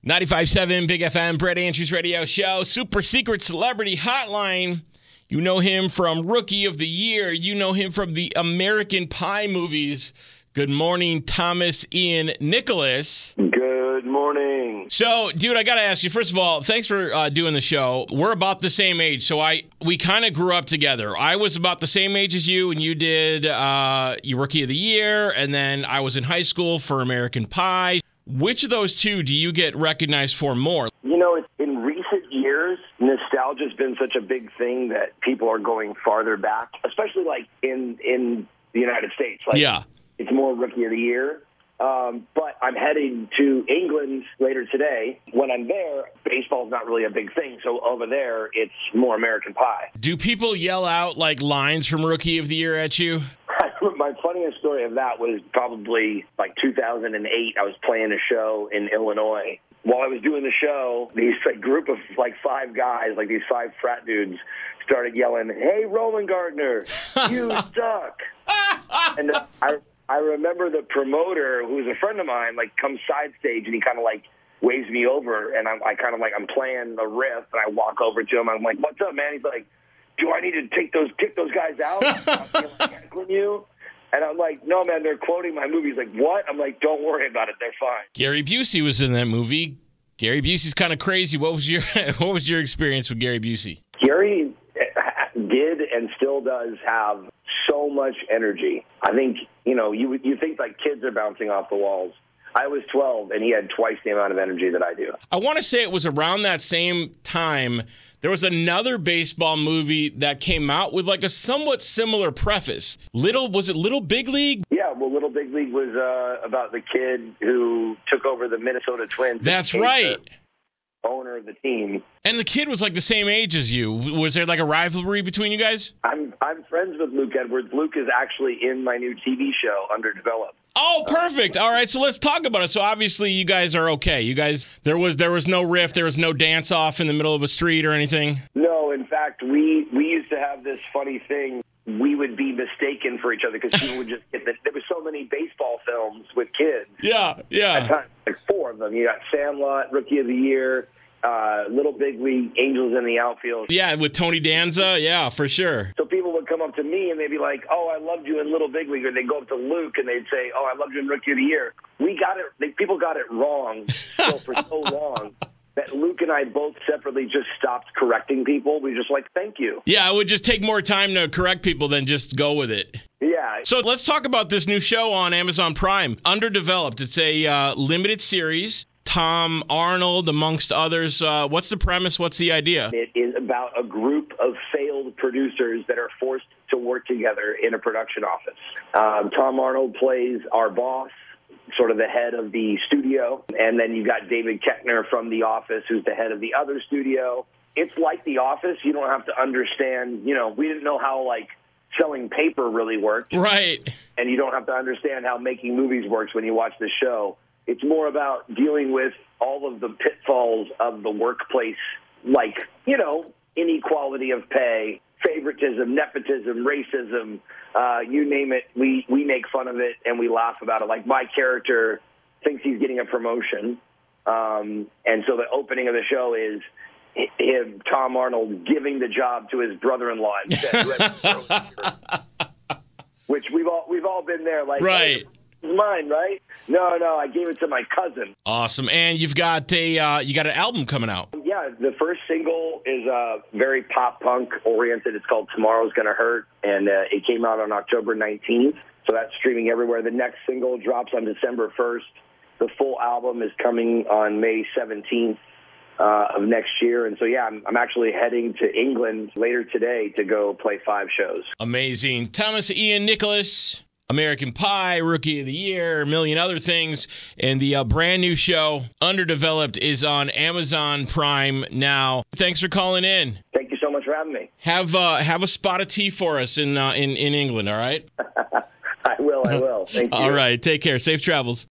95.7 Big FM, Brett Andrews Radio Show, Super Secret Celebrity Hotline. You know him from Rookie of the Year. You know him from the American Pie movies. Good morning, Thomas Ian Nicholas. Good morning. So, dude, I got to ask you, first of all, thanks for doing the show. We're about the same age, so we kind of grew up together. I was about the same age as you, and you did your Rookie of the Year, and then I was in high school for American Pie. Which of those two do you get recognized for more? You know, in recent years, nostalgia's been such a big thing that people are going farther back, especially like in the United States. Like, yeah. It's more Rookie of the Year. But I'm heading to England later today. When I'm there, baseball's not really a big thing. So over there, it's more American Pie. Do people yell out like lines from Rookie of the Year at you? My funniest story of that was probably like 2008. I was playing a show in Illinois. While I was doing the show, these group of like five guys, like these five frat dudes, started yelling, "Hey, Roland Gardner, you suck!" And I remember the promoter, who was a friend of mine, like comes side stage and he kind of like waves me over, and I'm playing a riff, and I walk over to him. I'm like, "What's up, man?" He's like, "Do I need to kick those guys out? I'm like heckling you?" And I'm like, "No, man, they're quoting my movie." He's like, "What?" I'm like, "Don't worry about it. They're fine." Gary Busey was in that movie. Gary Busey's kind of crazy. What was your experience with Gary Busey? Gary did and still does have so much energy. I think, you think like kids are bouncing off the walls. I was 12, and he had twice the amount of energy that I do. I want to say it was around that same time there was another baseball movie that came out with like a somewhat similar preface. Was it Little Big League? Yeah, well, Little Big League was about the kid who took over the Minnesota Twins. That's right. Owner of the team. And the kid was like the same age as you. Was there like a rivalry between you guys? I'm friends with Luke Edwards. Luke is actually in my new TV show, Underdeveloped. Oh, perfect. All right, so let's talk about it. So obviously you guys are okay. You guys, there was no riff, there was no dance off in the middle of a street or anything? No, in fact, we used to have this funny thing. We would be mistaken for each other because people would just get there were so many baseball films with kids. Yeah. At times, like four of them. You got Sandlot, Rookie of the Year, Little Big League, Angels in the Outfield. Yeah, with Tony Danza. Yeah, for sure. So people would come up to me and they'd be like, "Oh, I loved you in Little Big League." Or they'd go up to Luke and they'd say, "Oh, I loved you in Rookie of the Year." We got it. People got it wrong for so long that Luke and I both separately just stopped correcting people. We just like, "Thank you." Yeah, it would just take more time to correct people than just go with it. Yeah. So let's talk about this new show on Amazon Prime, Underdeveloped. It's a limited series. Tom Arnold, amongst others. What's the premise? What's the idea? It is about a group of failed producers that are forced to work together in a production office. Tom Arnold plays our boss, sort of the head of the studio. And then you've got David Koechner from The Office, who's the head of the other studio. It's like The Office. You don't have to understand, we didn't know how, selling paper really worked. Right. And you don't have to understand how making movies works when you watch the show. It's more about dealing with all of the pitfalls of the workplace, inequality of pay, favoritism, nepotism, racism, you name it. We make fun of it and we laugh about it. Like my character thinks he's getting a promotion. And so the opening of the show is him, Tom Arnold, giving the job to his brother-in-law instead, which we've all been there. Like, right. Hey, it's mine, right? No, I gave it to my cousin. Awesome. And you've got you got an album coming out. Yeah, the first single is very pop punk oriented. It's called Tomorrow's Gonna Hurt, and it came out on October 19th. So that's streaming everywhere. The next single drops on December 1st. The full album is coming on May 17th of next year. And so, yeah, I'm actually heading to England later today to go play 5 shows. Amazing. Thomas Ian Nicholas, American Pie, Rookie of the Year, a million other things. And the brand new show, Underdeveloped, is on Amazon Prime now. Thanks for calling in. Thank you so much for having me. Have a spot of tea for us in England, all right? I will. Thank you. All right. Take care. Safe travels.